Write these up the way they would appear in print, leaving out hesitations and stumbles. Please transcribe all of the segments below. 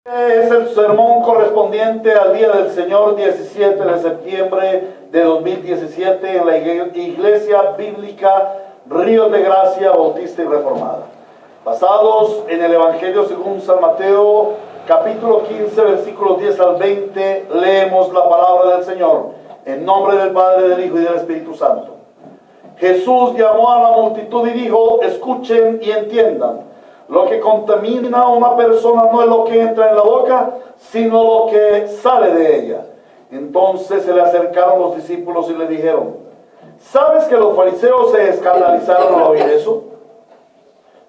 Es el sermón correspondiente al Día del Señor, 17 de septiembre de 2017, en la Iglesia Bíblica Ríos de Gracia Bautista y Reformada. Basados en el Evangelio según San Mateo, capítulo 15, versículos 10 al 20, leemos la palabra del Señor, en nombre del Padre, del Hijo y del Espíritu Santo. Jesús llamó a la multitud y dijo: escuchen y entiendan. Lo que contamina a una persona no es lo que entra en la boca, sino lo que sale de ella. Entonces se le acercaron los discípulos y le dijeron: ¿sabes que los fariseos se escandalizaron al oír eso?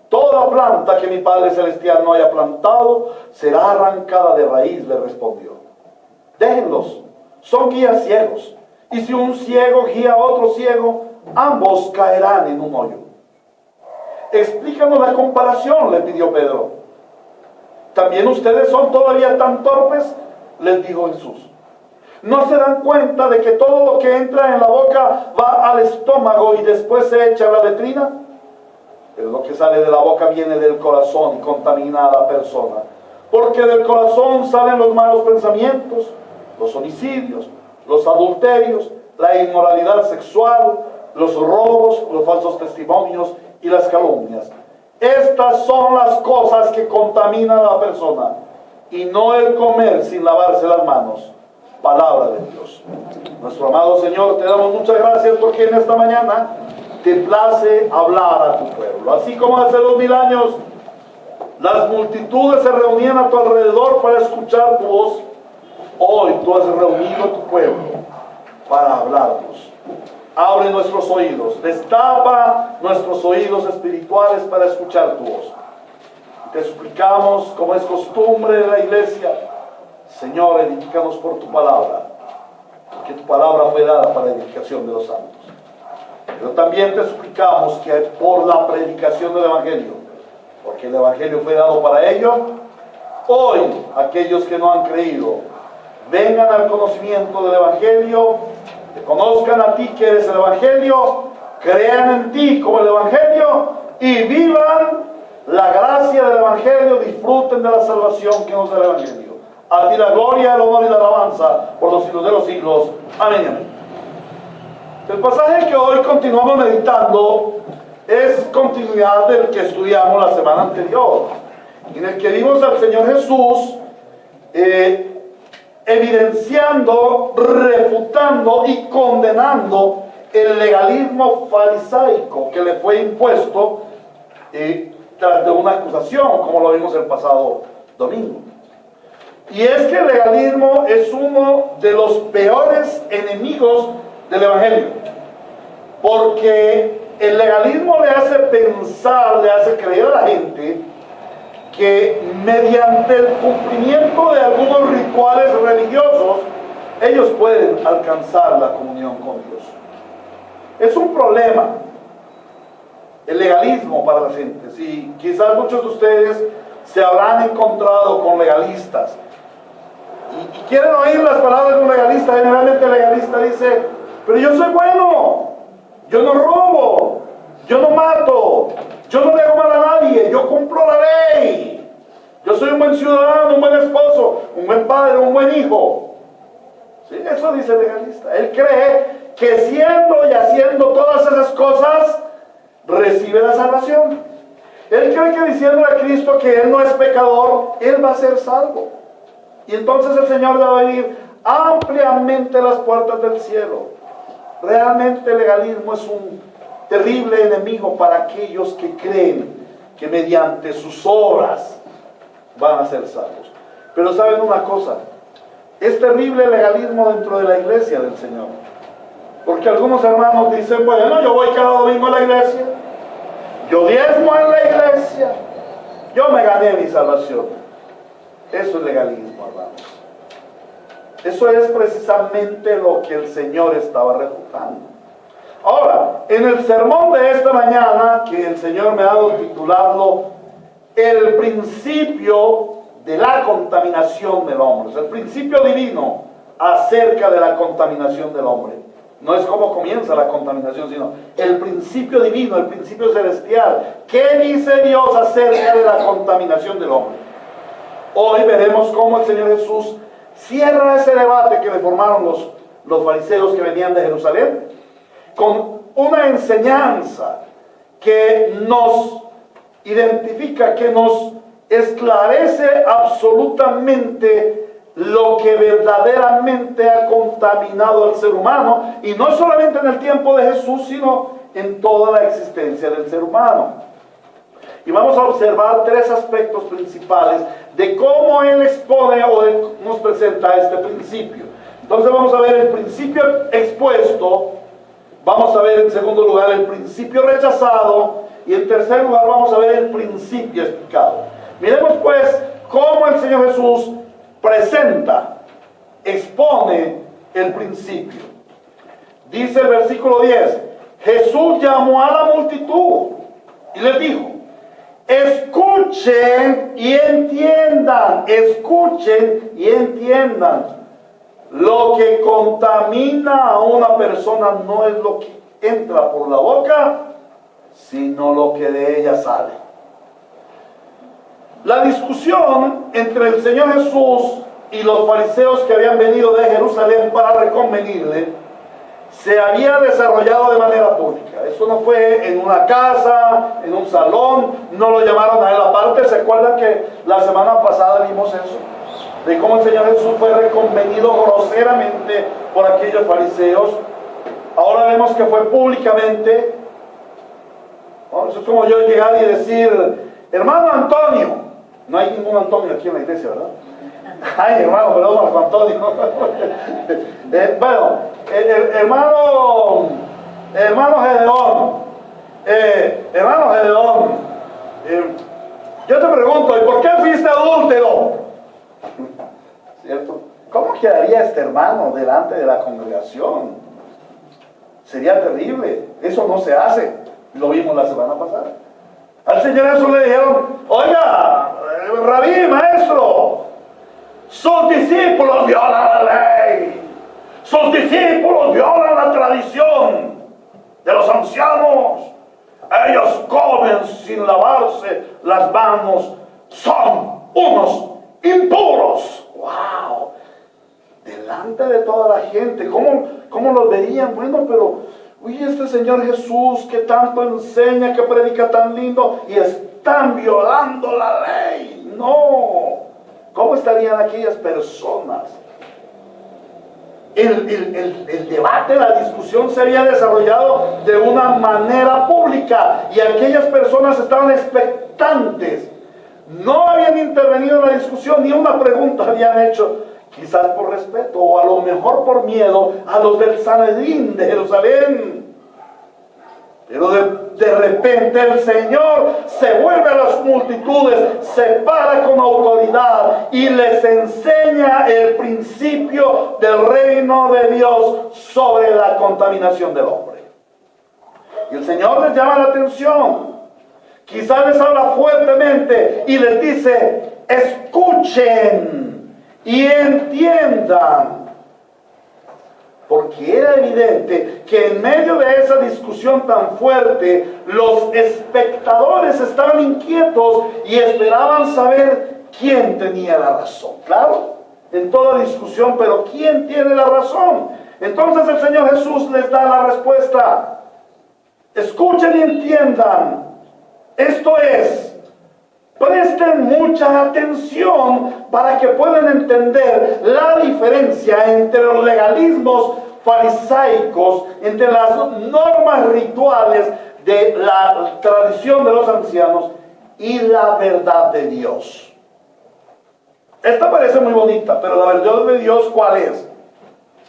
Toda planta que mi Padre Celestial no haya plantado será arrancada de raíz, le respondió. Déjenlos, son guías ciegos. Y si un ciego guía a otro ciego, ambos caerán en un hoyo. Explícanos la comparación, le pidió Pedro. ¿También ustedes son todavía tan torpes?, les dijo Jesús. ¿No se dan cuenta de que todo lo que entra en la boca va al estómago y después se echa a la letrina? Pero lo que sale de la boca viene del corazón y contamina a la persona. Porque del corazón salen los malos pensamientos, los homicidios, los adulterios, la inmoralidad sexual, los robos, los falsos testimonios y las calumnias. Estas son las cosas que contaminan a la persona, y no el comer sin lavarse las manos. Palabra de Dios. Nuestro amado Señor, te damos muchas gracias porque en esta mañana te place hablar a tu pueblo. Así como hace 2000 años las multitudes se reunían a tu alrededor para escuchar tu voz, hoy tú has reunido a tu pueblo para hablarnos. Abre nuestros oídos, destapa nuestros oídos espirituales para escuchar tu voz. Te suplicamos, como es costumbre de la iglesia, Señor, edifícanos por tu palabra, porque tu palabra fue dada para edificación de los santos. Pero también te suplicamos que por la predicación del Evangelio, porque el Evangelio fue dado para ello, hoy aquellos que no han creído vengan al conocimiento del Evangelio, te conozcan a ti que eres el Evangelio, crean en ti como el Evangelio y vivan la gracia del Evangelio, disfruten de la salvación que nos da el Evangelio. A ti la gloria, el honor y la alabanza por los siglos de los siglos. Amén y amén. El pasaje que hoy continuamos meditando es continuidad del que estudiamos la semana anterior, en el que vimos al Señor Jesús evidenciando, refutando y condenando el legalismo farisaico que le fue impuesto tras de una acusación, como lo vimos el pasado domingo. Y es que el legalismo es uno de los peores enemigos del Evangelio, porque el legalismo le hace pensar, le hace creer a la gente que mediante el cumplimiento de algunos rituales religiosos ellos pueden alcanzar la comunión con Dios. Es un problema el legalismo para la gente. Sí, quizás muchos de ustedes se habrán encontrado con legalistas y quieren oír las palabras de un legalista. Generalmente el legalista dice: pero yo soy bueno, yo no robo, yo no mato, yo no le hago mal a nadie, yo cumplo la ley, yo soy un buen ciudadano, un buen esposo, un buen padre, un buen hijo. ¿Sí? Eso dice el legalista. Él cree que siendo y haciendo todas esas cosas recibe la salvación. Él cree que diciendo a Cristo que Él no es pecador, Él va a ser salvo. Y entonces el Señor le va a abrir ampliamente las puertas del cielo. Realmente el legalismo es un terrible enemigo para aquellos que creen que mediante sus obras van a ser salvos. Pero saben una cosa, es terrible el legalismo dentro de la iglesia del Señor, porque algunos hermanos dicen: bueno, yo voy cada domingo a la iglesia, yo diezmo en la iglesia, yo me gané mi salvación. Eso es legalismo, hermanos. Eso es precisamente lo que el Señor estaba refutando. Ahora, en el sermón de esta mañana, que el Señor me ha dado titulado el principio de la contaminación del hombre, es el principio divino acerca de la contaminación del hombre. No es cómo comienza la contaminación, sino el principio divino, el principio celestial. ¿Qué dice Dios acerca de la contaminación del hombre? hoy veremos cómo el Señor Jesús cierra ese debate que le formaron los fariseos que venían de Jerusalén con una enseñanza que nos identifica, que nos esclarece absolutamente lo que verdaderamente ha contaminado al ser humano, y no solamente en el tiempo de Jesús, sino en toda la existencia del ser humano. Y vamos a observar tres aspectos principales de cómo él expone o él nos presenta este principio. Entonces vamos a ver el principio expuesto, vamos a ver en segundo lugar el principio rechazado, y en tercer lugar vamos a ver el principio explicado. Miremos pues cómo el Señor Jesús presenta, expone el principio. Dice el versículo 10, Jesús llamó a la multitud y les dijo: escuchen y entiendan, escuchen y entiendan. Lo que contamina a una persona no es lo que entra por la boca, sino lo que de ella sale. La discusión entre el Señor Jesús y los fariseos que habían venido de Jerusalén para reconvenirle se había desarrollado de manera pública. Eso no fue en una casa, en un salón, no lo llamaron a él aparte. ¿Se acuerdan que la semana pasada vimos eso? De cómo el Señor Jesús fue reconvenido groseramente por aquellos fariseos. Ahora vemos que fue públicamente. Bueno, eso es como yo llegar y decir: hermano Antonio. No hay ningún Antonio aquí en la iglesia, ¿verdad? Ay, hermano, perdón, Marco Antonio. Bueno, hermano Gedeón. Hermano Gedeón, yo te pregunto, ¿y por qué fuiste adúltero? ¿Cierto? ¿Cómo quedaría este hermano delante de la congregación? Sería terrible. Eso no se hace. Lo vimos la semana pasada. Al Señor Jesús le dijeron: oiga, rabí, maestro, sus discípulos violan la ley, sus discípulos violan la tradición de los ancianos, ellos comen sin lavarse las manos, son unos impuros. ¡Wow! Delante de toda la gente, ¿cómo los veían? Bueno, pero uy, este Señor Jesús que tanto enseña, que predica tan lindo, y están violando la ley. No. ¿Cómo estarían aquellas personas? El debate, la discusión se había desarrollado de una manera pública y aquellas personas estaban expectantes. No habían intervenido en la discusión, ni una pregunta habían hecho, quizás por respeto o a lo mejor por miedo a los del Sanedrín de Jerusalén. Pero de repente el Señor se vuelve a las multitudes, se para con autoridad y les enseña el principio del reino de Dios sobre la contaminación del hombre. Y el Señor les llama la atención. Quizás les habla fuertemente y les dice: escuchen y entiendan. Porque era evidente que en medio de esa discusión tan fuerte, los espectadores estaban inquietos y esperaban saber quién tenía la razón. Claro, en toda discusión, pero ¿quién tiene la razón? Entonces el Señor Jesús les da la respuesta: escuchen y entiendan. Esto es, presten mucha atención para que puedan entender la diferencia entre los legalismos farisaicos, entre las normas rituales de la tradición de los ancianos y la verdad de Dios. Esta parece muy bonita, pero la verdad de Dios, ¿cuál es?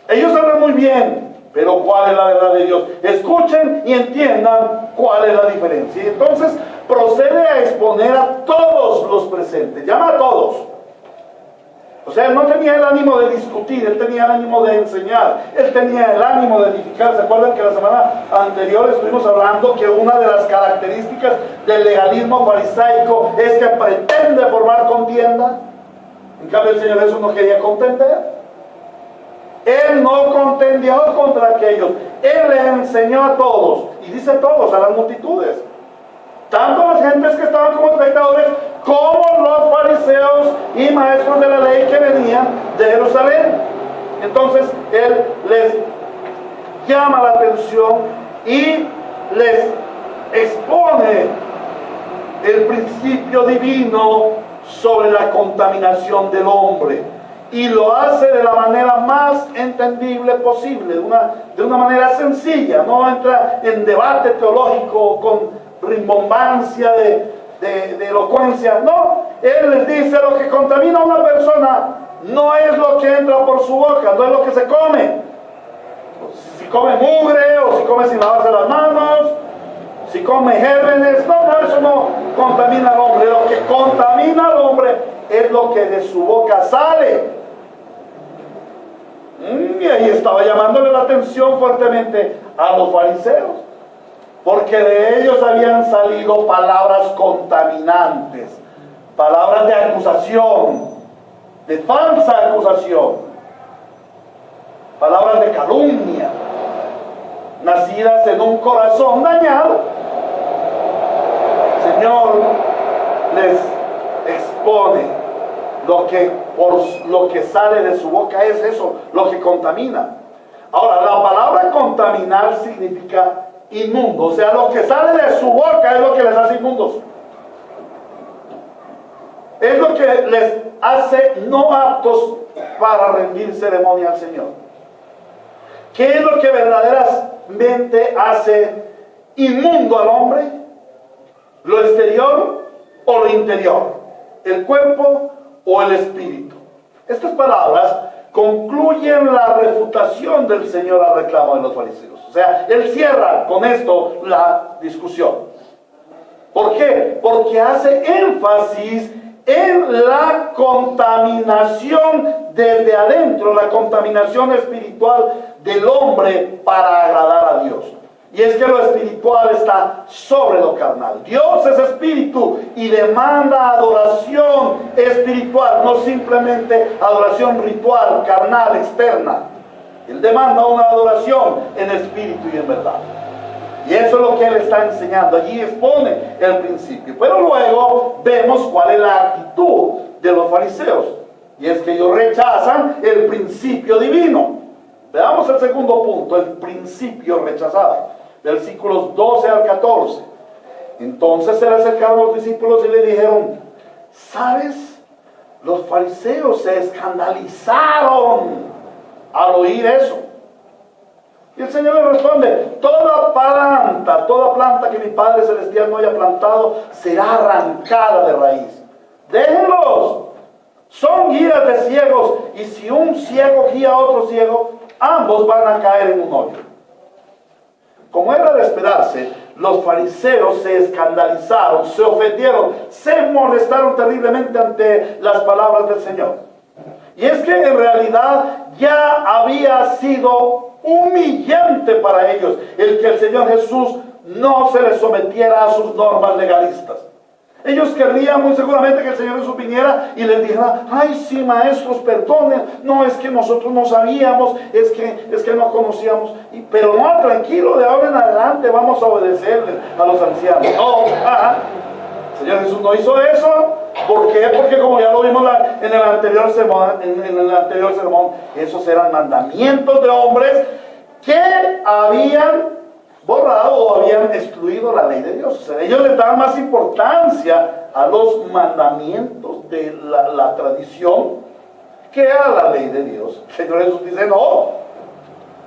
Ellos hablan muy bien, pero ¿cuál es la verdad de Dios? Escuchen y entiendan cuál es la diferencia. Y entonces procede a exponer a todos los presentes, llama a todos. O sea, él no tenía el ánimo de discutir, él tenía el ánimo de enseñar, él tenía el ánimo de edificar. ¿Se acuerdan que la semana anterior estuvimos hablando que una de las características del legalismo farisaico es que pretende formar contienda? En cambio el Señor Jesús no quería contender. Él no contendió contra aquellos, él les enseñó a todos, y dice todos, a las multitudes. tanto las gentes que estaban como espectadores, como los fariseos y maestros de la ley que venían de Jerusalén. Entonces él les llama la atención y les expone el principio divino sobre la contaminación del hombre, y lo hace de la manera más entendible posible, de una manera sencilla. No entra en debate teológico con rimbombancia de elocuencia. No, él les dice: lo que contamina a una persona no es lo que entra por su boca, no es lo que se come. Si come mugre, o si come sin lavarse las manos, si come gérmenes, no, eso no contamina al hombre. Lo que contamina al hombre es lo que de su boca sale. Y ahí estaba llamándole la atención fuertemente a los fariseos, porque de ellos habían salido palabras contaminantes, palabras de acusación, de falsa acusación, palabras de calumnia, nacidas en un corazón dañado. El Señor les expone lo que sale de su boca es eso, lo que contamina. Ahora, la palabra contaminar significa inmundo, o sea, lo que sale de su boca es lo que les hace inmundos. Es lo que les hace no aptos para rendir ceremonia al Señor. ¿Qué es lo que verdaderamente hace inmundo al hombre? ¿Lo exterior o lo interior? ¿El cuerpo o el espíritu? Estas palabras concluyen la refutación del Señor al reclamo de los fariseos. O sea, él cierra con esto la discusión. ¿Por qué? Porque hace énfasis en la contaminación desde adentro, la contaminación espiritual del hombre para agradar a Dios. Y es que lo espiritual está sobre lo carnal. Dios es espíritu y demanda adoración espiritual, no simplemente adoración ritual, carnal, externa. Él demanda una adoración en espíritu y en verdad. Y eso es lo que él está enseñando. Allí expone el principio. Pero luego vemos cuál es la actitud de los fariseos. Y es que ellos rechazan el principio divino. Veamos el segundo punto, el principio rechazado. Versículos 12 al 14. Entonces se le acercaron los discípulos y le dijeron: ¿sabes? Los fariseos se escandalizaron al oír eso. Y el Señor le responde: toda planta que mi Padre Celestial no haya plantado será arrancada de raíz. Déjenlos. Son guías de ciegos, y si un ciego guía a otro ciego, ambos van a caer en un hoyo. Como era de esperarse, los fariseos se escandalizaron, se ofendieron, se molestaron terriblemente ante las palabras del Señor. Y es que en realidad ya había sido humillante para ellos el que el Señor Jesús no se les sometiera a sus normas legalistas. Ellos querrían muy seguramente que el Señor Jesús viniera y les dijera: ay, sí, maestros, perdonen, no, es que nosotros no sabíamos, es que no conocíamos, pero no, tranquilo, de ahora en adelante vamos a obedecerles a los ancianos. No, el Señor Jesús no hizo eso. ¿Por qué? Porque como ya lo vimos en el anterior sermón, esos eran mandamientos de hombres que habían borrado o habían excluido la ley de Dios. O sea, ellos le daban más importancia a los mandamientos de la tradición que a la ley de Dios. El Señor Jesús dice: no.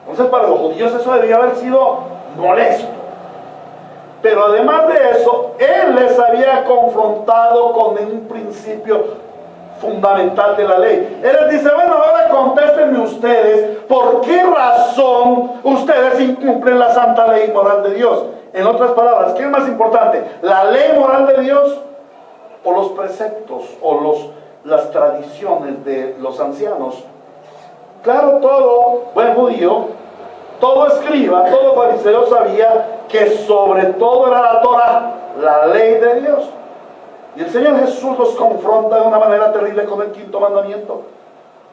Entonces, para los judíos eso debía haber sido molesto. Pero además de eso, Él les había confrontado con un principio fundamental de la ley. Él les dice: bueno, ahora contéstenme ustedes, ¿por qué razón ustedes incumplen la santa ley moral de Dios? En otras palabras, ¿qué es más importante? ¿La ley moral de Dios o los preceptos o las tradiciones de los ancianos? Claro, todo buen judío, todo escriba, todo fariseo sabía que sobre todo era la Torah, la ley de Dios. Y el Señor Jesús los confronta de una manera terrible con el quinto mandamiento: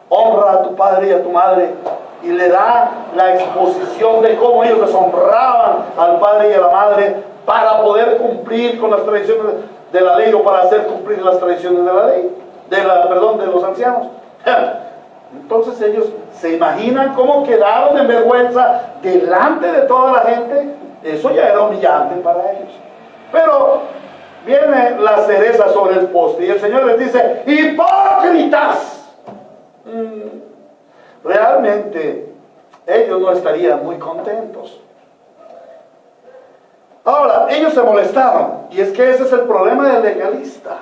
honra a tu padre y a tu madre. Y le da la exposición de cómo ellos deshonraban al padre y a la madre para poder cumplir con las tradiciones de la ley o para hacer cumplir las tradiciones de la ley, de los ancianos. Entonces ellos se imaginan cómo quedaron en vergüenza delante de toda la gente. Eso ya era humillante para ellos. Pero viene la cereza sobre el postre y el Señor les dice: hipócritas. Realmente ellos no estarían muy contentos. Ahora, ellos se molestaron, y es que ese es el problema del legalista,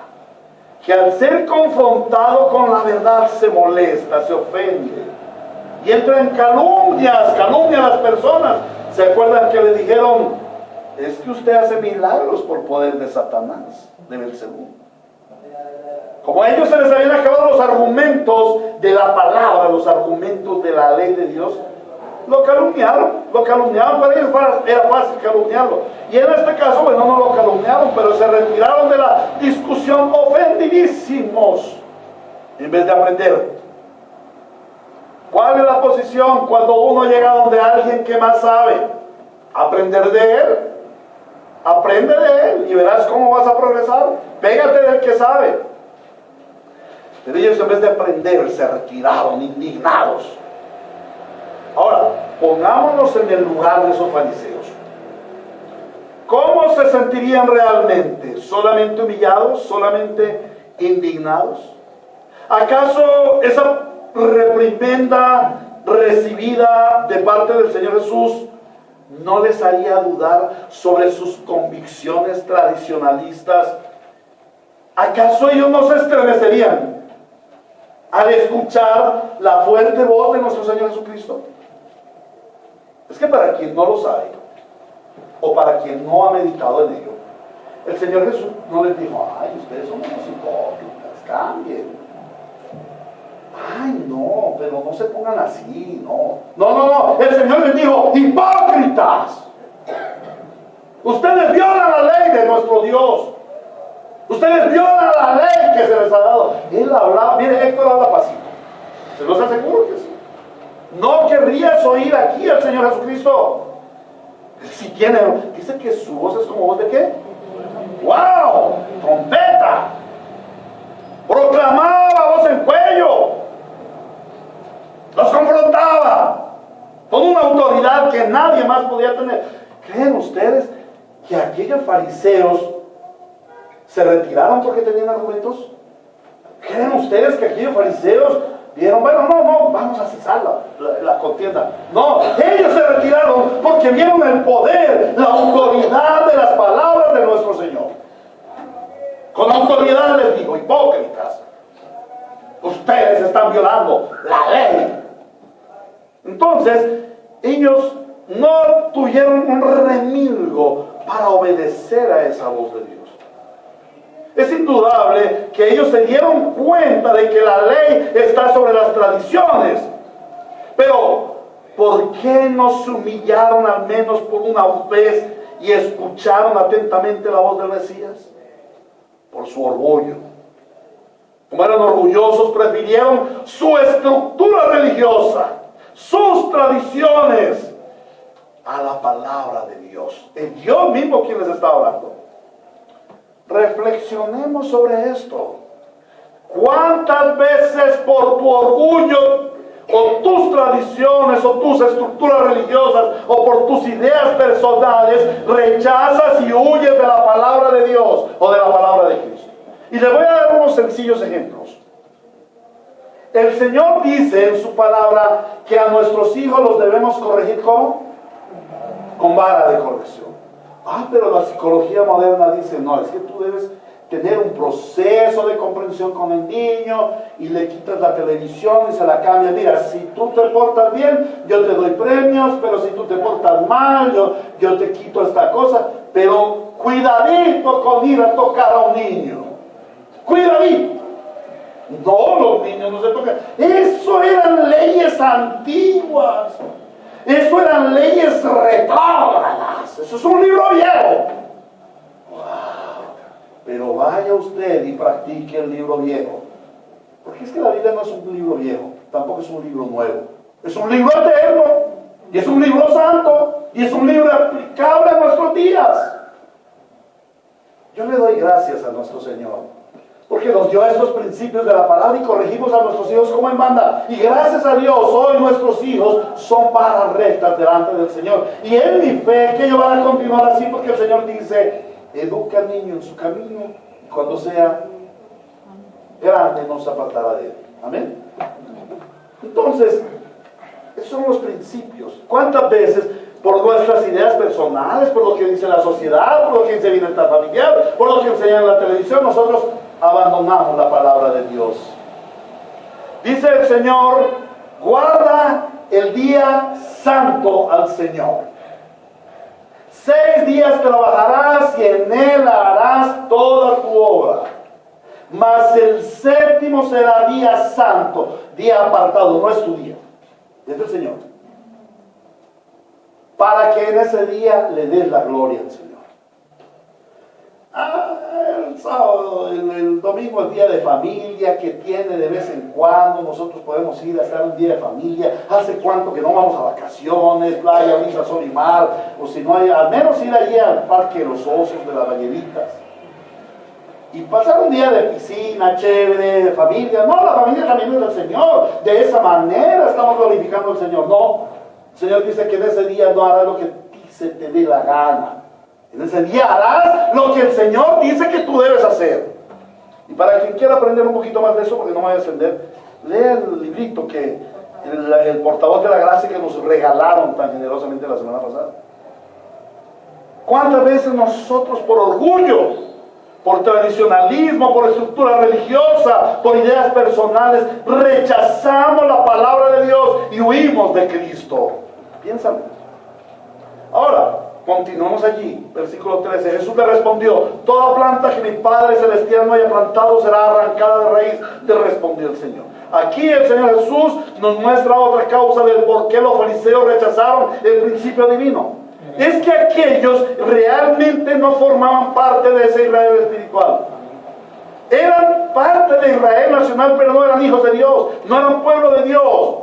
que al ser confrontado con la verdad se molesta, se ofende y entra en calumnia a las personas. ¿Se acuerdan que le dijeron: es que usted hace milagros por poder de Satanás, de Belcebú? Como a ellos se les habían acabado los argumentos de la palabra, los argumentos de la ley de Dios, lo calumniaron, para ellos era fácil calumniarlo. Y en este caso, bueno, no lo calumniaron, pero se retiraron de la discusión ofendidísimos, en vez de aprender. ¿Cuál es la posición cuando uno llega donde alguien que más sabe? Aprender de él. Aprende de él y verás cómo vas a progresar. Pégate del que sabe. Pero ellos, en vez de aprender, se retiraron indignados. Ahora, pongámonos en el lugar de esos fariseos. ¿Cómo se sentirían realmente? ¿Solamente humillados? ¿Solamente indignados? ¿Acaso esa reprimenda recibida de parte del Señor Jesús no les haría dudar sobre sus convicciones tradicionalistas? ¿Acaso ellos no se estremecerían al escuchar la fuerte voz de nuestro Señor Jesucristo? Es que para quien no lo sabe, o para quien no ha meditado en ello, el Señor Jesús no les dijo: ay, ustedes son unos hipócritas, cambien. Ay, no, pero no se pongan así, no. No, el Señor les dijo: hipócritas. Ustedes violan la ley de nuestro Dios. Ustedes violan la ley que se les ha dado. Él hablaba, mire, Héctor habla pasito. Se los aseguro que sí. No querrías oír aquí al Señor Jesucristo. Si tiene, dice que su voz es como voz de ¿qué? ¡Wow! ¡Trompeta! Proclamaba voz en cuello. Los confrontaba con una autoridad que nadie más podía tener. ¿Creen ustedes que aquellos fariseos se retiraron porque tenían argumentos? ¿Creen ustedes que aquellos fariseos vieron: bueno, no, vamos a cesar la contienda? No, ellos se retiraron porque vieron el poder, la autoridad de las palabras de nuestro Señor. Con autoridad les digo: hipócritas, ustedes están violando la ley. Entonces, ellos no tuvieron un remilgo para obedecer a esa voz de Dios. Es indudable que ellos se dieron cuenta de que la ley está sobre las tradiciones. Pero, ¿por qué no se humillaron al menos por una vez y escucharon atentamente la voz del Mesías? Por su orgullo. Como eran orgullosos, prefirieron su estructura religiosa, sus tradiciones, a la palabra de Dios. Es Dios mismo quien les está hablando. Reflexionemos sobre esto. ¿Cuántas veces por tu orgullo o tus tradiciones o tus estructuras religiosas o por tus ideas personales rechazas y huyes de la palabra de Dios o de la palabra de Cristo? Y les voy a dar unos sencillos ejemplos. El Señor dice en su palabra que a nuestros hijos los debemos corregir ¿cómo? Con vara de corrección. Pero la psicología moderna dice: no, es que tú debes tener un proceso de comprensión con el niño y le quitas la televisión y se la cambias. Mira, si tú te portas bien, yo te doy premios, pero si tú te portas mal, yo te quito esta cosa. Pero cuidadito con ir a tocar a un niño. Cuidadito. No, los niños no se tocan. Eso eran leyes antiguas. Eso eran leyes retrógradas. Eso es un libro viejo. Wow. Pero vaya usted y practique el libro viejo. Porque es que la Biblia no es un libro viejo, tampoco es un libro nuevo. Es un libro eterno. Y es un libro santo. Y es un libro aplicable a nuestros días. Yo le doy gracias a nuestro Señor, porque nos dio estos principios de la palabra y corregimos a nuestros hijos como Él manda. Y gracias a Dios, hoy nuestros hijos son varas rectas delante del Señor. Y es mi fe que ellos van a continuar así, porque el Señor dice, educa al niño en su camino, y cuando sea grande no se apartará de él. Amén. Entonces, esos son los principios. ¿Cuántas veces, por nuestras ideas personales, por lo que dice la sociedad, por lo que dice el bienestar familiar, por lo que enseñan en la televisión, nosotros abandonamos la palabra de Dios? Dice el Señor, guarda el día santo al Señor. 6 días trabajarás y en él harás toda tu obra. Mas el 7º será día santo, día apartado, no es tu día, es del Señor. Para que en ese día le des la gloria al Señor. El sábado, el domingo es día de familia, que tiene de vez en cuando, nosotros podemos ir a estar un día de familia. Hace cuánto que no vamos a vacaciones, playa, brisa, sol y mar, o si no hay, al menos ir allí al Parque de los Osos, de las Balleritas, y pasar un día de piscina, chévere, de familia. No, la familia también es del Señor. De esa manera estamos glorificando al Señor. No, el Señor dice que en ese día no harás lo que se te dé la gana. En ese día harás lo que el Señor dice que tú debes hacer. Y para quien quiera aprender un poquito más de eso, porque no me voy a extender, lea el librito que el portavoz de la gracia que nos regalaron tan generosamente la semana pasada. ¿Cuántas veces nosotros por orgullo, por tradicionalismo, por estructura religiosa, por ideas personales, rechazamos la palabra de Dios y huimos de Cristo? Piénsalo. Ahora, continuamos allí, versículo 13. Jesús le respondió, toda planta que mi Padre Celestial no haya plantado será arrancada de raíz. Le respondió el Señor. Aquí el Señor Jesús nos muestra otra causa del por qué los fariseos rechazaron el principio divino. Es que aquellos realmente no formaban parte de ese Israel espiritual. Eran parte de Israel nacional, pero no eran hijos de Dios, no eran pueblo de Dios.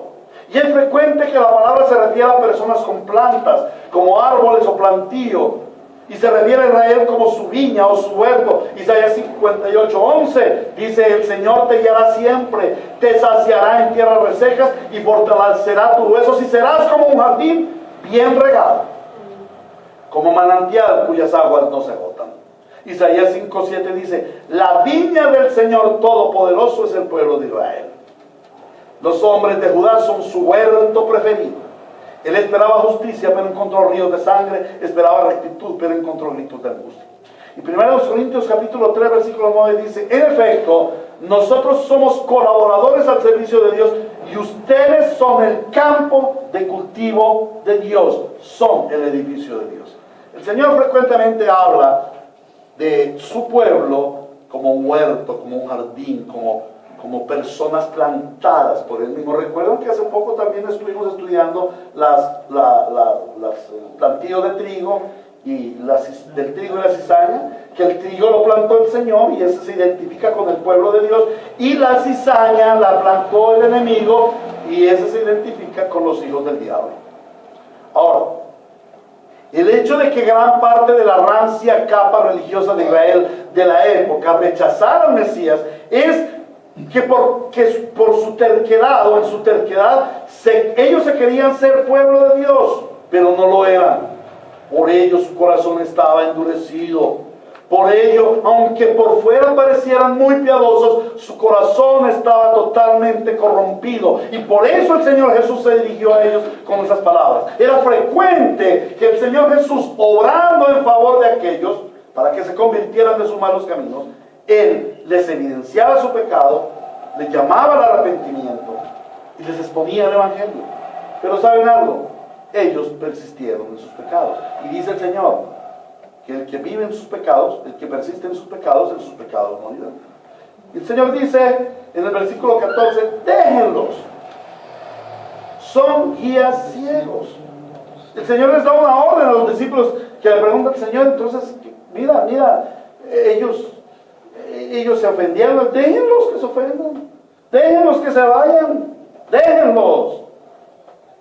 Y es frecuente que la palabra se refiere a personas con plantas, como árboles o plantío, y se refiere a Israel como su viña o su huerto. Isaías 58:11 dice, el Señor te guiará siempre, te saciará en tierras resecas y fortalecerá tus huesos, y serás como un jardín bien regado, como manantial cuyas aguas no se agotan. Isaías 5:7 dice, la viña del Señor Todopoderoso es el pueblo de Israel. Los hombres de Judá son su huerto preferido. Él esperaba justicia, pero encontró ríos de sangre. Esperaba rectitud, pero encontró gritos de angustia. Y 1 Corintios capítulo 3, versículo 9 dice, en efecto, nosotros somos colaboradores al servicio de Dios y ustedes son el campo de cultivo de Dios, son el edificio de Dios. El Señor frecuentemente habla de su pueblo como un huerto, como un jardín, como personas plantadas por Él mismo. Recuerdan que hace poco también estuvimos estudiando los plantíos de trigo y del trigo y la cizaña, que el trigo lo plantó el Señor y ese se identifica con el pueblo de Dios, y la cizaña la plantó el enemigo y ese se identifica con los hijos del diablo. Ahora, el hecho de que gran parte de la rancia capa religiosa de Israel de la época rechazara al Mesías es que por su terquedad o en su terquedad ellos se querían ser pueblo de Dios, pero no lo eran. Por ello su corazón estaba endurecido. Por ello, aunque por fuera parecieran muy piadosos, su corazón estaba totalmente corrompido. Y por eso el Señor Jesús se dirigió a ellos con esas palabras. Era frecuente que el Señor Jesús, obrando en favor de aquellos, para que se convirtieran de sus malos caminos, Él les evidenciaba su pecado, les llamaba al arrepentimiento y les exponía el Evangelio. Pero ¿saben algo? Ellos persistieron en sus pecados. Y dice el Señor que el que vive en sus pecados, el que persiste en sus pecados morirá. Y el Señor dice en el versículo 14, déjenlos, son guías ciegos. El Señor les da una orden a los discípulos que le preguntan, Señor, entonces, mira, ellos se ofendieron, déjenlos que se ofendan, déjenlos que se vayan, déjenlos,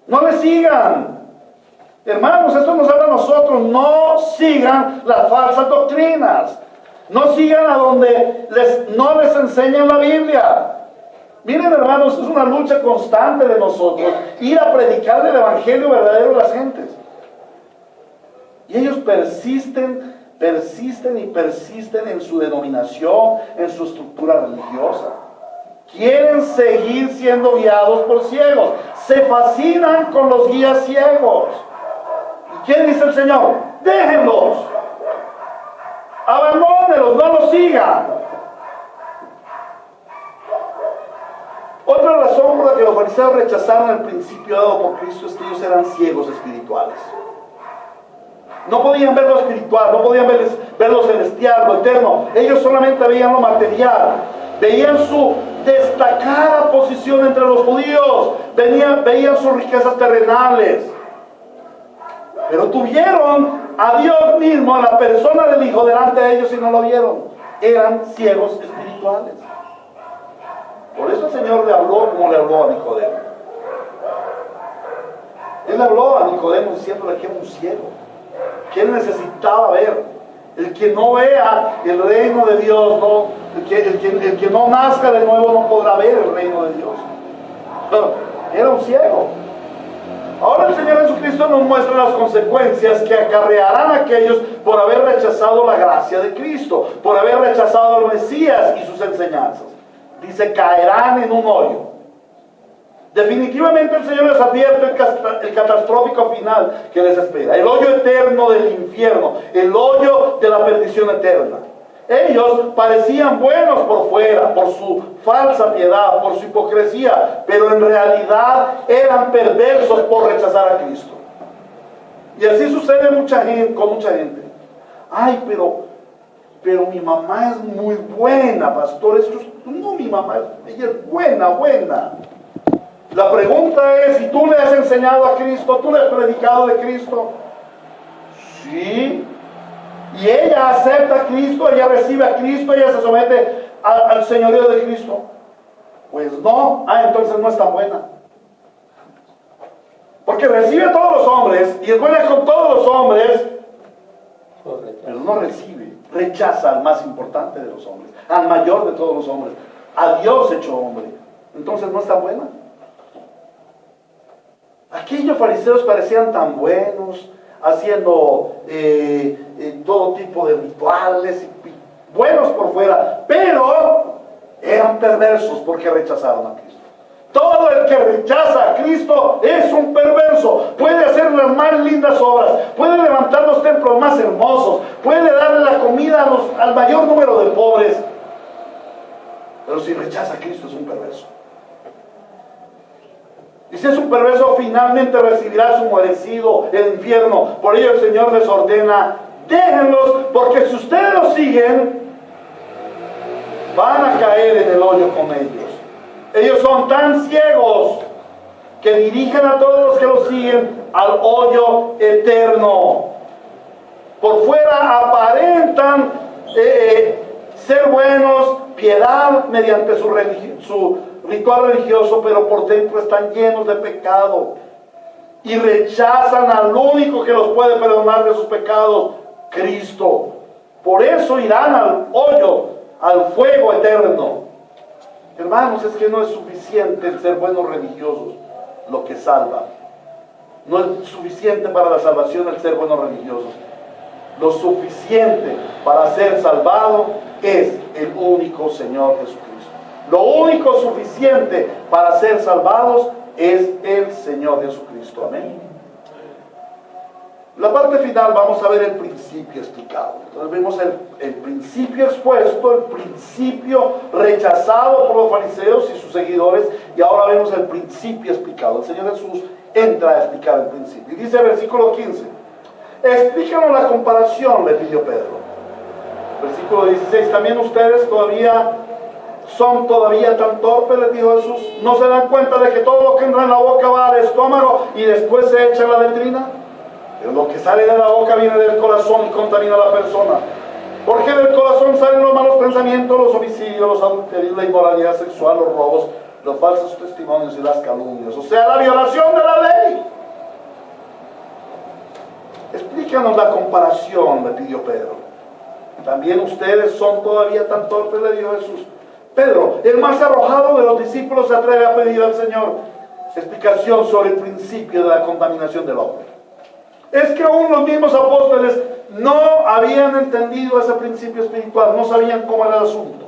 no les sigan. Hermanos, esto nos habla a nosotros, no sigan las falsas doctrinas. No sigan a donde no les enseñan la Biblia. Miren, hermanos, es una lucha constante de nosotros ir a predicar el evangelio verdadero a las gentes. Y ellos persisten y persisten en su denominación, en su estructura religiosa. Quieren seguir siendo guiados por ciegos. Se fascinan con los guías ciegos. ¿Y quién dice el Señor? Déjenlos. Abandónenlos, no los sigan. Otra razón por la que los fariseos rechazaron el principio dado por Cristo es que ellos eran ciegos espirituales. No podían ver lo espiritual, no podían ver lo celestial, lo eterno. Ellos solamente veían lo material. Veían su destacada posición entre los judíos. Veían sus riquezas terrenales. Pero tuvieron a Dios mismo, a la persona del Hijo, delante de ellos y no lo vieron. Eran ciegos espirituales. Por eso el Señor le habló como le habló a Nicodemo. Él habló a Nicodemo diciéndole que era un ciego, que él necesitaba ver. El que no vea el reino de Dios, no, el que no nazca de nuevo no podrá ver el reino de Dios. Era un ciego. Ahora el Señor Jesucristo nos muestra las consecuencias que acarrearán aquellos por haber rechazado la gracia de Cristo, por haber rechazado al Mesías y sus enseñanzas. Dice, caerán en un hoyo. Definitivamente el Señor les advierte el catastrófico final que les espera. El hoyo eterno del infierno. El hoyo de la perdición eterna. Ellos parecían buenos por fuera, por su falsa piedad, por su hipocresía, pero en realidad eran perversos por rechazar a Cristo. Y así sucede con mucha gente. Ay, pero mi mamá es muy buena, pastor. No, mi mamá, ella es buena. La pregunta es, si tú le has enseñado a Cristo, tú le has predicado de Cristo. Sí. Y ella acepta a Cristo, ella recibe a Cristo, ella se somete al señorío de Cristo. Pues no, entonces no es tan buena. Porque recibe a todos los hombres y es buena con todos los hombres, pero no recibe, rechaza al más importante de los hombres, al mayor de todos los hombres, a Dios hecho hombre. Entonces no es tan buena. Aquellos fariseos parecían tan buenos, haciendo todo tipo de rituales, buenos por fuera, pero eran perversos porque rechazaron a Cristo. Todo el que rechaza a Cristo es un perverso. Puede hacer las más lindas obras, puede levantar los templos más hermosos, puede darle la comida al mayor número de pobres, pero si rechaza a Cristo es un perverso. Y si es un perverso, finalmente recibirá su merecido, el infierno. Por ello el Señor les ordena, déjenlos, porque si ustedes los siguen, van a caer en el hoyo con ellos. Ellos son tan ciegos que dirigen a todos los que los siguen al hoyo eterno. Por fuera aparentan ser buenos, piedad mediante su ritual religioso, pero por dentro están llenos de pecado y rechazan al único que los puede perdonar de sus pecados, Cristo. Por eso irán al hoyo, al fuego eterno. Hermanos, es que no es suficiente el ser buenos religiosos lo que salva. No es suficiente para la salvación el ser buenos religiosos. Lo suficiente para ser salvado es el único Señor Jesucristo. Lo único suficiente para ser salvados es el Señor Jesucristo. Amén. La parte final vamos a ver el principio explicado. Entonces vemos el principio expuesto, el principio rechazado por los fariseos y sus seguidores, y ahora vemos el principio explicado. El Señor Jesús entra a explicar el principio. Y dice el versículo 15, explícanos la comparación, le pidió Pedro. Versículo 16, también ustedes son todavía tan torpes, les dijo Jesús. ¿No se dan cuenta de que todo lo que entra en la boca va al estómago y después se echa a la letrina? Pero lo que sale de la boca viene del corazón y contamina a la persona. Porque del corazón salen los malos pensamientos, los homicidios, los adulterios, la inmoralidad sexual, los robos, los falsos testimonios y las calumnias. O sea, la violación de la ley. Explícanos la comparación, le pidió Pedro. ¿También ustedes son todavía tan torpes?, le dijo Jesús. Pedro, el más arrojado de los discípulos, se atreve a pedir al Señor explicación sobre el principio de la contaminación del hombre. Es que aún los mismos apóstoles no habían entendido ese principio espiritual, no sabían cómo era el asunto.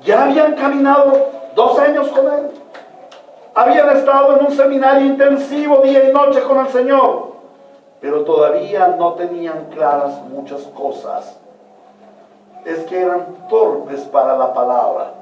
Ya habían caminado 2 años con Él. Habían estado en un seminario intensivo día y noche con el Señor, pero todavía no tenían claras muchas cosas. Es que eran torpes para la palabra.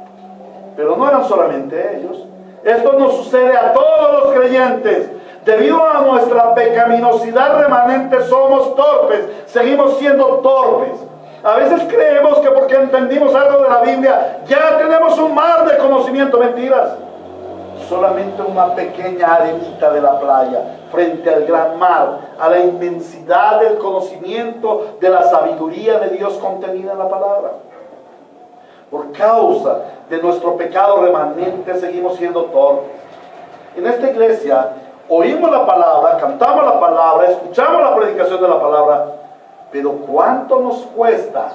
Pero no eran solamente ellos. Esto nos sucede a todos los creyentes. Debido a nuestra pecaminosidad remanente somos torpes, seguimos siendo torpes. A veces creemos que porque entendimos algo de la Biblia ya tenemos un mar de conocimiento. Mentiras. Solamente una pequeña arenita de la playa frente al gran mar, a la inmensidad del conocimiento, de la sabiduría de Dios contenida en la palabra. Por causa de nuestro pecado remanente seguimos siendo torpes. En esta iglesia oímos la palabra, cantamos la palabra, escuchamos la predicación de la palabra, pero ¿cuánto nos cuesta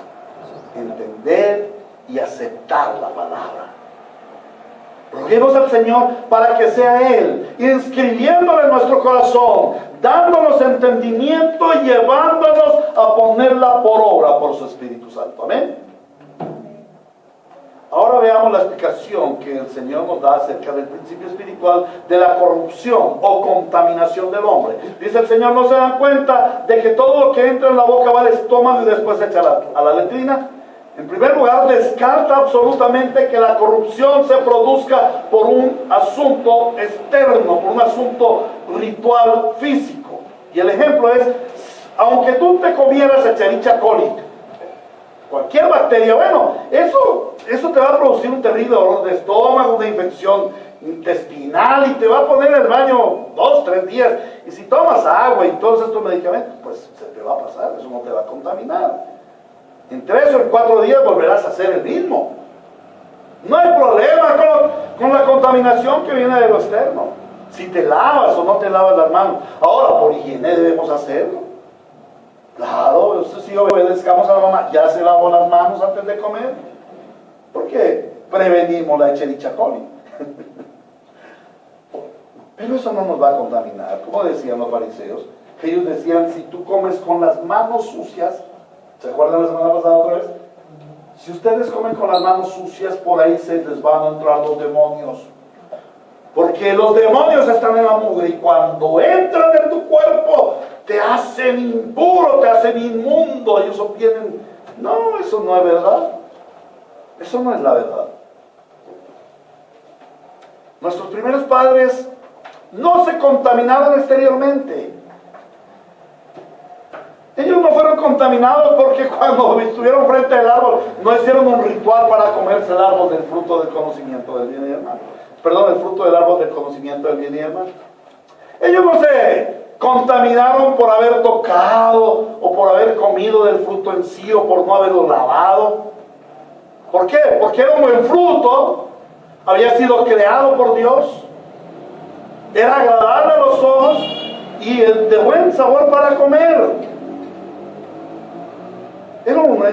entender y aceptar la palabra? Roguemos al Señor para que sea Él inscribiéndole en nuestro corazón, dándonos entendimiento y llevándonos a ponerla por obra por su Espíritu Santo. Amén. Ahora veamos la explicación que el Señor nos da acerca del principio espiritual de la corrupción o contaminación del hombre. Dice el Señor, ¿no se dan cuenta de que todo lo que entra en la boca va al estómago y después se echa a la letrina? En primer lugar, descarta absolutamente que la corrupción se produzca por un asunto externo, por un asunto ritual físico. Y el ejemplo es, aunque tú te comieras Escherichia coli, cualquier bacteria, bueno, eso te va a producir un terrible dolor de estómago, una infección intestinal y te va a poner en el baño 2, 3 días. Y si tomas agua y todos estos medicamentos, pues se te va a pasar, eso no te va a contaminar. En 3 o 4 días volverás a hacer el mismo. No hay problema con la contaminación que viene de lo externo. Si te lavas o no te lavas las manos. Ahora, por higiene debemos hacerlo. Claro, si obedezcamos a la mamá, ya se lavó las manos antes de comer. ¿Por qué? Prevenimos la Escherichia coli. Pero eso no nos va a contaminar. Como decían los fariseos, ellos decían, si tú comes con las manos sucias, ¿se acuerdan la semana pasada otra vez? Si ustedes comen con las manos sucias, por ahí se les van a entrar los demonios. Porque los demonios están en la mugre y cuando entran en tu cuerpo, te hacen impuro, te hacen inmundo. Ellos obtienen... No, eso no es verdad. Eso no es la verdad. Nuestros primeros padres no se contaminaron exteriormente. Ellos no fueron contaminados porque cuando estuvieron frente al árbol no hicieron un ritual para comerse el árbol del fruto del conocimiento del bien y del mal. Perdón, el fruto del árbol del conocimiento del bien y del mal. Ellos no se contaminaron por haber tocado o por haber comido del fruto en sí o por no haberlo lavado. ¿Por qué? Porque era un buen fruto, había sido creado por Dios, era agradable a los ojos y de buen sabor para comer. Era un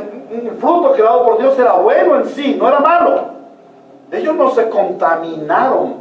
fruto creado por Dios, era bueno en sí, no era malo. Ellos no se contaminaron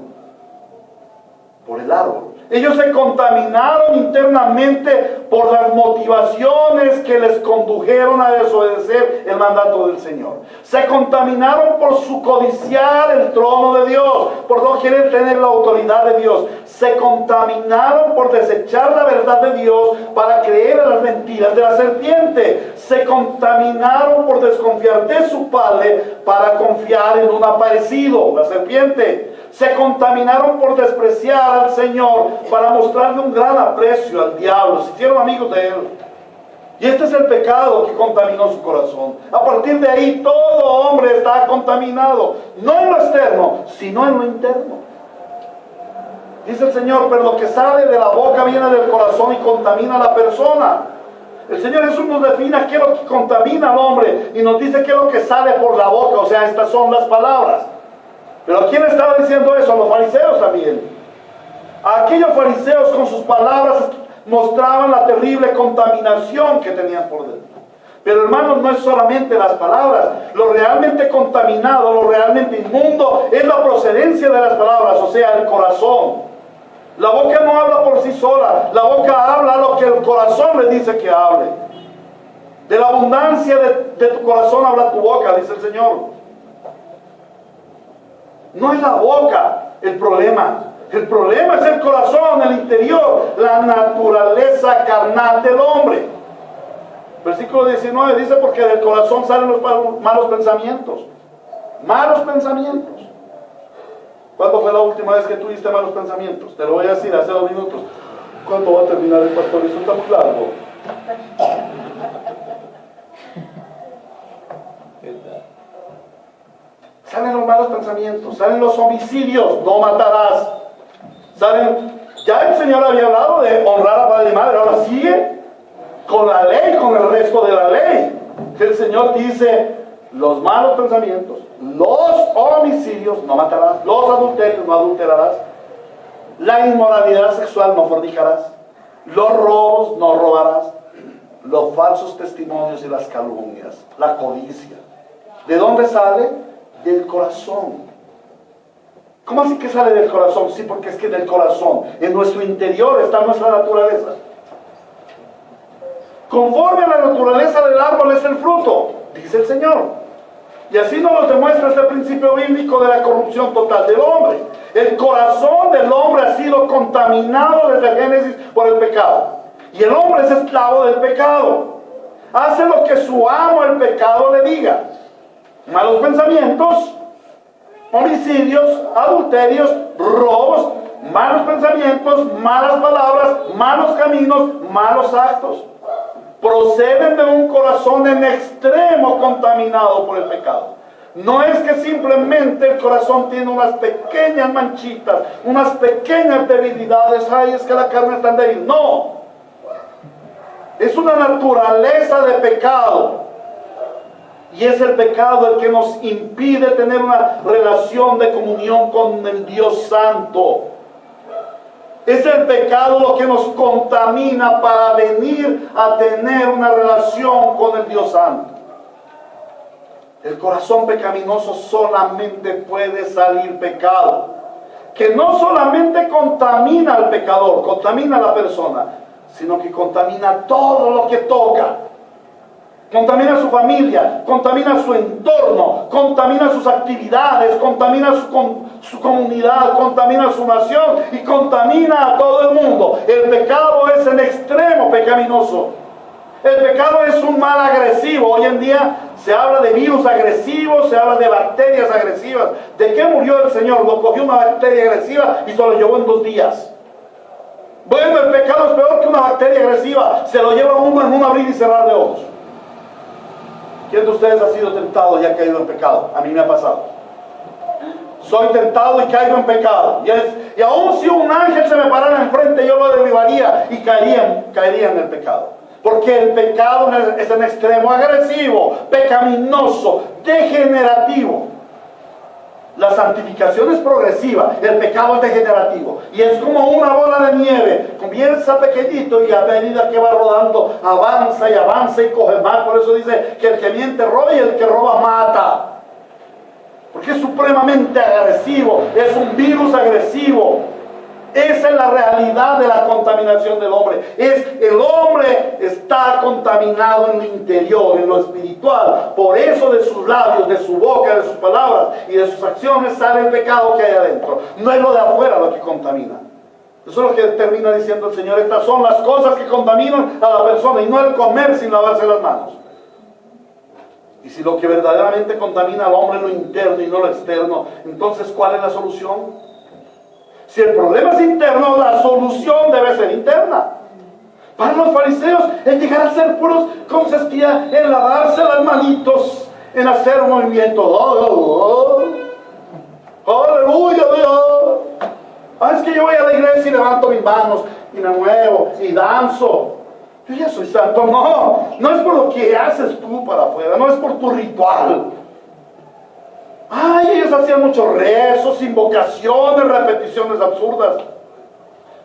por el árbol. Ellos se contaminaron internamente por las motivaciones que les condujeron a desobedecer el mandato del Señor. Se contaminaron por su codiciar el trono de Dios, por no querer tener la autoridad de Dios. Se contaminaron por desechar la verdad de Dios para creer en las mentiras de la serpiente. Se contaminaron por desconfiar de su padre para confiar en un aparecido, la serpiente. Se contaminaron por despreciar al Señor para mostrarle un gran aprecio al diablo. Se hicieron amigos de él. Y este es el pecado que contaminó su corazón. A partir de ahí todo hombre está contaminado, no en lo externo, sino en lo interno. Dice el Señor, pero lo que sale de la boca viene del corazón y contamina a la persona. El Señor Jesús nos define qué es lo que contamina al hombre y nos dice qué es lo que sale por la boca. O sea, estas son las palabras. Pero ¿quién estaba diciendo eso? A los fariseos también. Aquellos fariseos con sus palabras mostraban la terrible contaminación que tenían por dentro. Pero hermanos, no es solamente las palabras. Lo realmente contaminado, lo realmente inmundo es la procedencia de las palabras, o sea, el corazón. La boca no habla por sí sola, la boca habla lo que el corazón le dice que hable. De la abundancia de tu corazón habla tu boca, dice el Señor. No es la boca el problema. El problema es el corazón, el interior, la naturaleza carnal del hombre. Versículo 19 dice, porque del corazón salen los malos pensamientos. Malos pensamientos. ¿Cuándo fue la última vez que tuviste malos pensamientos? Te lo voy a decir hace 2 minutos. ¿Cuándo va a terminar el pastor? Eso está muy largo. Salen los malos pensamientos, salen los homicidios, no matarás. Salen, ya el Señor había hablado de honrar a padre y madre, ahora sigue con la ley, con el resto de la ley. El Señor dice, los malos pensamientos, los homicidios, no matarás, los adulterios, no adulterarás, la inmoralidad sexual, no fornicarás, los robos, no robarás, los falsos testimonios y las calumnias, la codicia. ¿De dónde sale? Del corazón. ¿Cómo así que sale del corazón? Sí, porque es que del corazón, en nuestro interior está nuestra naturaleza. Conforme a la naturaleza del árbol es el fruto, dice el Señor. Y así nos lo demuestra este principio bíblico de la corrupción total del hombre. El corazón del hombre ha sido contaminado desde Génesis por el pecado. Y el hombre es esclavo del pecado. Hace lo que su amo, el pecado, le diga. Malos pensamientos, homicidios, adulterios, robos, malos pensamientos, malas palabras, malos caminos, malos actos. Proceden de un corazón en extremo contaminado por el pecado. No es que simplemente el corazón tiene unas pequeñas manchitas, unas pequeñas debilidades. Ay, es que la carne está débil. No. Es una naturaleza de pecado. Y es el pecado el que nos impide tener una relación de comunión con el Dios Santo. Es el pecado lo que nos contamina para venir a tener una relación con el Dios Santo. El corazón pecaminoso solamente puede salir pecado. Que no solamente contamina al pecador, contamina a la persona, sino que contamina todo lo que toca. Contamina su familia, contamina su entorno, contamina sus actividades, contamina su comunidad, contamina su nación y contamina a todo el mundo. El pecado es en extremo pecaminoso. El pecado es un mal agresivo. Hoy en día se habla de virus agresivos, se habla de bacterias agresivas. ¿De qué murió el Señor? Lo cogió una bacteria agresiva y se lo llevó en 2 días. Bueno, el pecado es peor que una bacteria agresiva. Se lo lleva uno en un abrir y cerrar de ojos. ¿Quién de ustedes ha sido tentado y ha caído en pecado? A mí me ha pasado. Soy tentado y caigo en pecado. Y aun si un ángel se me parara enfrente, yo lo derribaría y caería en el pecado. Porque el pecado es en extremo agresivo, pecaminoso, degenerativo. La santificación es progresiva, el pecado es degenerativo. Y es como una bola de nieve. Comienza pequeñito y a medida que va rodando, avanza y coge más. Por eso dice que el que miente roba y el que roba mata. Porque es supremamente agresivo, es un virus agresivo. Esa es la realidad de la contaminación del hombre. El hombre está contaminado en lo interior, en lo espiritual. Por eso de sus labios, de su boca, de sus palabras y de sus acciones sale el pecado que hay adentro. No es lo de afuera lo que contamina. Eso es lo que termina diciendo el Señor. Estas son las cosas que contaminan a la persona y no el comer sin lavarse las manos. Y si lo que verdaderamente contamina al hombre es lo interno y no lo externo, entonces ¿cuál es la solución? Si el problema es interno, la solución debe ser interna. Para los fariseos, el llegar a ser puros consistía en lavarse las manitos, en hacer un movimiento. ¡Aleluya, Dios! Es que yo voy a la iglesia y levanto mis manos, y me muevo, y danzo. Yo ya soy santo. No es por lo que haces tú para afuera, no es por tu ritual. Ellos hacían muchos rezos, invocaciones, repeticiones absurdas.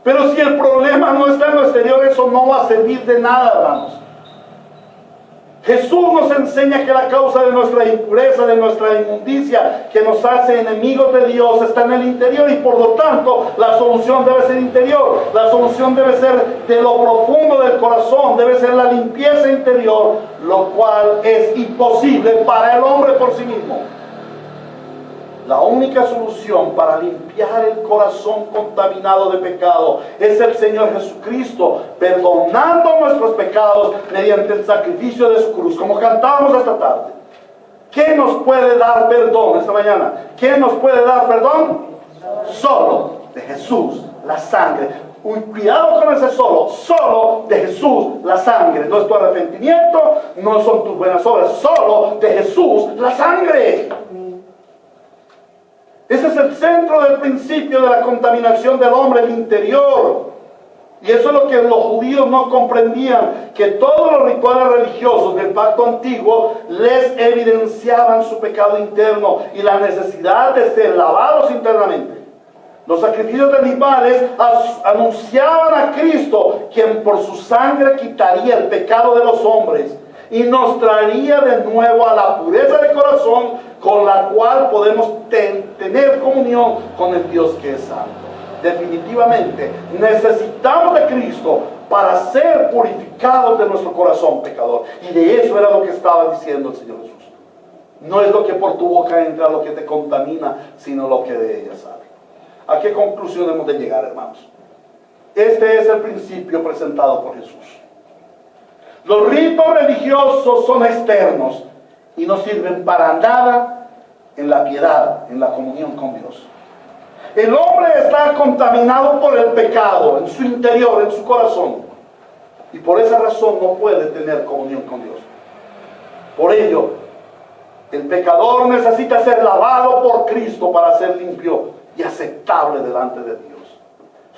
Pero si el problema no está en lo exterior, eso no va a servir de nada, hermanos. Jesús nos enseña que la causa de nuestra impureza, de nuestra inmundicia, que nos hace enemigos de Dios, está en el interior, y por lo tanto la solución debe ser interior. La solución debe ser de lo profundo del corazón, debe ser la limpieza interior, lo cual es imposible para el hombre por sí mismo. La única solución para limpiar el corazón contaminado de pecado es el Señor Jesucristo, perdonando nuestros pecados mediante el sacrificio de su cruz, como cantábamos esta tarde. ¿Qué nos puede dar perdón esta mañana? ¿Qué nos puede dar perdón? Solo de Jesús, la sangre. Cuidado con ese solo de Jesús, la sangre. No es tu arrepentimiento, no son tus buenas obras, solo de Jesús, la sangre. Ese es el centro del principio de la contaminación del hombre, el interior. Y eso es lo que los judíos no comprendían, que todos los rituales religiosos del pacto antiguo les evidenciaban su pecado interno y la necesidad de ser lavados internamente. Los sacrificios de animales anunciaban a Cristo, quien por su sangre quitaría el pecado de los hombres y nos traería de nuevo a la pureza de corazón, con la cual podemos tener comunión con el Dios que es santo. Definitivamente necesitamos de Cristo para ser purificados de nuestro corazón pecador. Y de eso era lo que estaba diciendo el Señor Jesús. No es lo que por tu boca entra lo que te contamina, sino lo que de ella sale. ¿A qué conclusión hemos de llegar, hermanos? Este es el principio presentado por Jesús. Los ritos religiosos son externos y no sirven para nada en la piedad, en la comunión con Dios. El hombre está contaminado por el pecado en su interior, en su corazón, y por esa razón no puede tener comunión con Dios. Por ello, el pecador necesita ser lavado por Cristo para ser limpio y aceptable delante de Dios.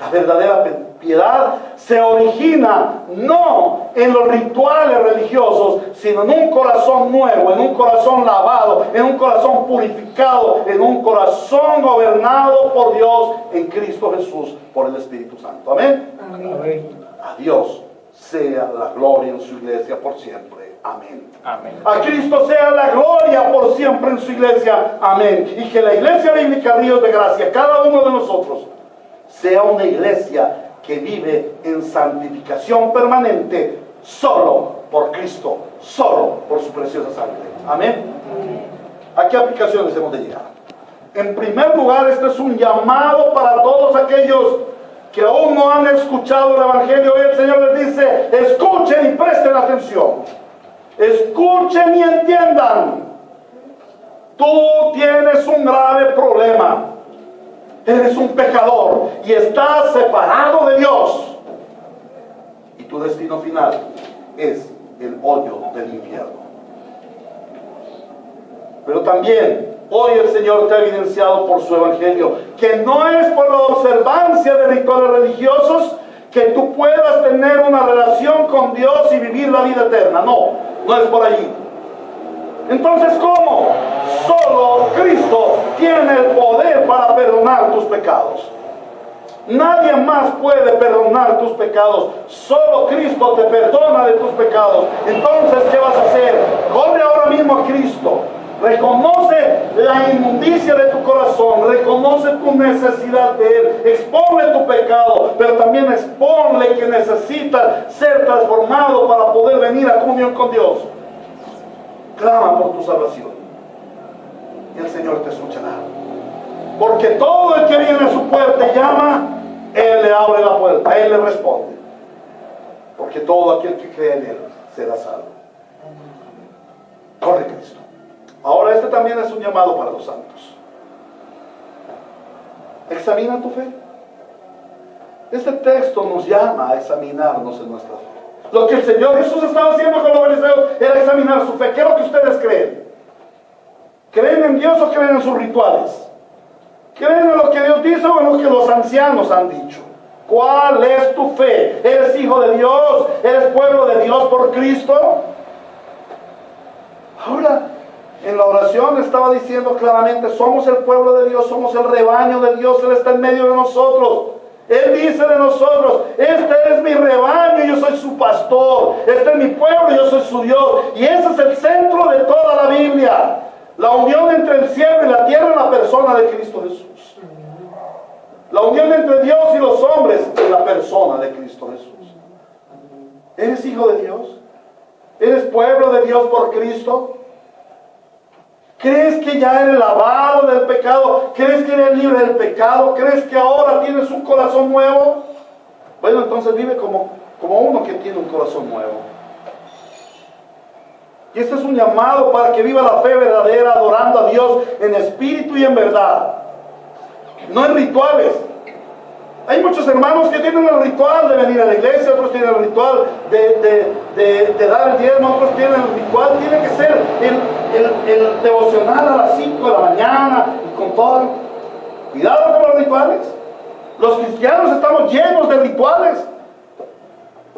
La verdadera piedad se origina no en los rituales religiosos, sino en un corazón nuevo, en un corazón lavado, en un corazón purificado, en un corazón gobernado por Dios en Cristo Jesús, por el Espíritu Santo. Amén. Amén. A Dios sea la gloria en su iglesia por siempre. Amén. Amén. A Cristo sea la gloria por siempre en su iglesia. Amén. Y que la iglesia bíblica Ríos de Gracia, cada uno de nosotros, sea una iglesia que vive en santificación permanente, solo por Cristo, solo por su preciosa sangre. Amén. ¿A qué aplicaciones hemos de llegar? En primer lugar, este es un llamado para todos aquellos que aún no han escuchado el Evangelio. El Señor les dice: escuchen y presten atención, escuchen y entiendan. Tú tienes un grave problema. Eres un pecador y estás separado de Dios, y tu destino final es el hoyo del infierno. Pero también hoy el Señor te ha evidenciado por su evangelio que no es por la observancia de rituales religiosos que tú puedas tener una relación con Dios y vivir la vida eterna. No es por allí. Entonces, ¿cómo? Solo Cristo tiene el poder para perdonar tus pecados. Nadie más puede perdonar tus pecados. Solo Cristo te perdona de tus pecados. Entonces, ¿qué vas a hacer? Corre ahora mismo a Cristo. Reconoce la inmundicia de tu corazón. Reconoce tu necesidad de Él. Exponle tu pecado, pero también exponle que necesitas ser transformado para poder venir a comunión con Dios. Clama por tu salvación y el Señor te escuchará. Porque todo el que viene a su puerta y llama, Él le abre la puerta, Él le responde. Porque todo aquel que cree en Él será salvo. Corre Cristo. Ahora este también es un llamado para los santos. Examina tu fe. Este texto nos llama a examinarnos en nuestra fe. Lo que el Señor Jesús estaba haciendo con los fariseos era examinar su fe. ¿Qué es lo que ustedes creen? ¿Creen en Dios o creen en sus rituales? ¿Creen en lo que Dios dice o en lo que los ancianos han dicho? ¿Cuál es tu fe? ¿Eres hijo de Dios? ¿Eres pueblo de Dios por Cristo? Ahora, en la oración estaba diciendo claramente: somos el pueblo de Dios, somos el rebaño de Dios, Él está en medio de nosotros. Él dice de nosotros: este es mi rebaño, yo soy su pastor. Este es mi pueblo, yo soy su Dios. Y ese es el centro de toda la Biblia. La unión entre el cielo y la tierra en la persona de Cristo Jesús. La unión entre Dios y los hombres en la persona de Cristo Jesús. ¿Eres hijo de Dios? ¿Eres pueblo de Dios por Cristo? ¿Crees que ya eres lavado del pecado? ¿Crees que eres libre del pecado? ¿Crees que ahora tienes un corazón nuevo? Bueno, entonces vive como uno que tiene un corazón nuevo. Y este es un llamado para que viva la fe verdadera, adorando a Dios en espíritu y en verdad. No en rituales. Hay muchos hermanos que tienen el ritual de venir a la iglesia, otros tienen el ritual de dar el diezmo, otros tienen el ritual. Tiene que ser el devocional a las 5 de la mañana y con todo. Cuidado con los rituales. Los cristianos estamos llenos de rituales.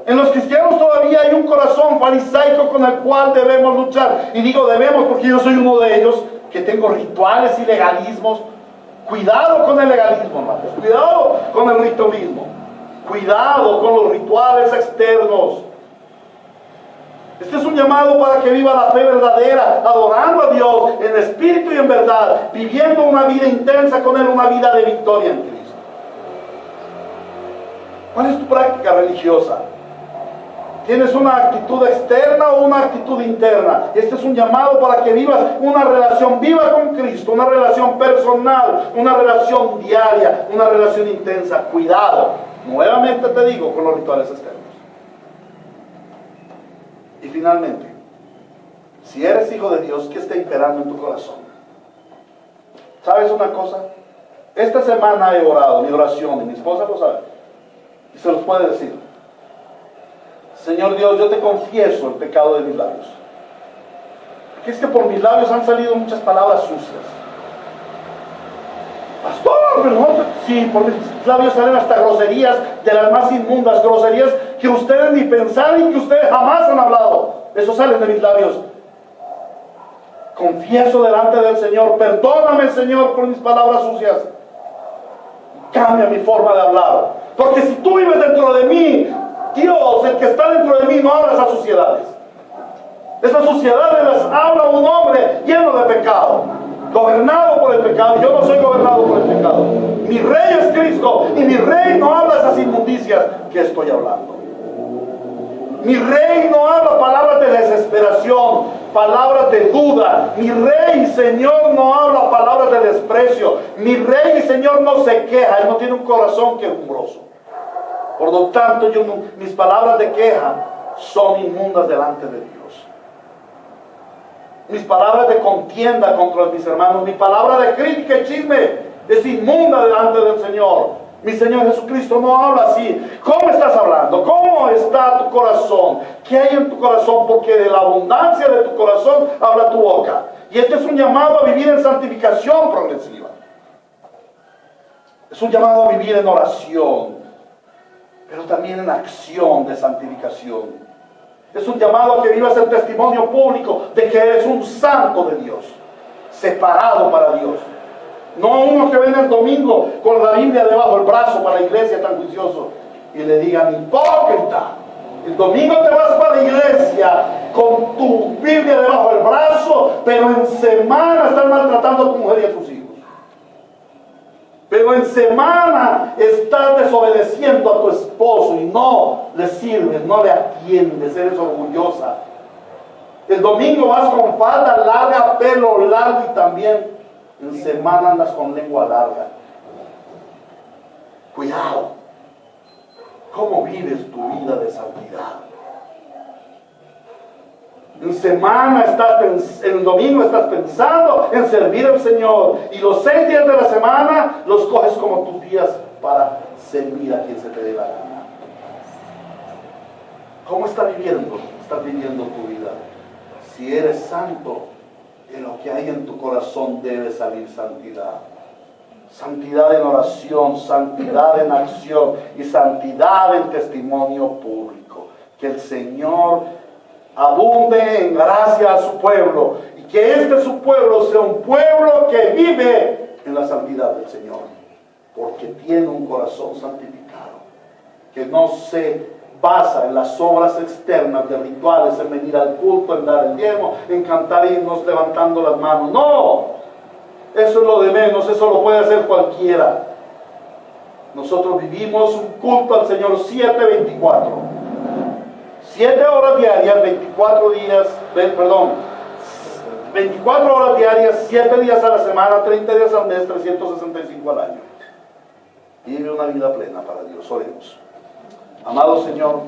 En los cristianos todavía hay un corazón farisaico con el cual debemos luchar. Y digo debemos porque yo soy uno de ellos, que tengo rituales y legalismos. Cuidado con el legalismo, hermanos. Cuidado con el ritualismo. Cuidado con los rituales externos. Este es un llamado para que viva la fe verdadera, adorando a Dios en espíritu y en verdad, viviendo una vida intensa con Él, una vida de victoria en Cristo. ¿Cuál es tu práctica religiosa? ¿Tienes una actitud externa o una actitud interna? Este es un llamado para que vivas una relación viva con Cristo, una relación personal, una relación diaria, una relación intensa. Cuidado, nuevamente te digo, con los rituales externos. Y finalmente, si eres hijo de Dios, ¿qué está imperando en tu corazón? ¿Sabes una cosa? Esta semana he orado, mi oración, y mi esposa lo sabe, y se los puede decir. Señor Dios, yo te confieso el pecado de mis labios. Porque es que por mis labios han salido muchas palabras sucias. Pastor, pero no, sí, por mis labios salen hasta groserías, de las más inmundas, groserías que ustedes ni pensaron y que ustedes jamás han hablado. Eso sale de mis labios. Confieso delante del Señor, perdóname, Señor, por mis palabras sucias. Cambia mi forma de hablar. Porque si tú vives dentro de mí, Dios, el que está dentro de mí, no habla esas suciedades. Esas suciedades las habla un hombre lleno de pecado, gobernado por el pecado. Yo no soy gobernado por el pecado. Mi rey es Cristo, y mi rey no habla esas inmundicias que estoy hablando. Mi rey no habla palabras de desesperación, palabras de duda. Mi rey, Señor, no habla palabras de desprecio. Mi rey, Señor, no se queja. Él no tiene un corazón quejumbroso. Por lo tanto, mis palabras de queja son inmundas delante de Dios. Mis palabras de contienda contra mis hermanos, mi palabra de crítica y chisme es inmunda delante del Señor. Mi Señor Jesucristo no habla así. ¿Cómo estás hablando? ¿Cómo está tu corazón? ¿Qué hay en tu corazón? Porque de la abundancia de tu corazón habla tu boca. Y este es un llamado a vivir en santificación progresiva. Es un llamado a vivir en oración, pero también en acción de santificación. Es un llamado a que vivas el testimonio público de que eres un santo de Dios, separado para Dios. No uno que viene el domingo con la Biblia debajo del brazo para la iglesia tan juicioso y le digan: hipócrita. El domingo te vas para la iglesia con tu Biblia debajo del brazo, pero en semana estás maltratando a tu mujer y a tus hijos. Pero en semana estás desobedeciendo a tu esposo y no le sirves, no le atiendes, eres orgullosa. El domingo vas con falda larga, pelo largo y también en semana andas con lengua larga. Cuidado. ¿Cómo vives tu vida de santidad? En semana el domingo estás pensando en servir al Señor, y los 6 días de la semana los coges como tus días para servir a quien se te dé la gana. ¿Cómo estás viviendo tu vida? Si eres santo, en lo que hay en tu corazón debe salir santidad. Santidad en oración, santidad en acción y santidad en testimonio público. Que el Señor abunde en gracia a su pueblo, y que su pueblo sea un pueblo que vive en la santidad del Señor. porque tiene un corazón santificado, que no se basa en las obras externas de rituales, en venir al culto, en dar el diezmo, en cantar himnos levantando las manos. No, eso es lo de menos, eso lo puede hacer cualquiera. Nosotros vivimos un culto al Señor 7/24, 7 horas diarias, 24 horas diarias, 7 días a la semana, 30 días al mes, 365 al año. Vive una vida plena para Dios. Oremos. Amado Señor,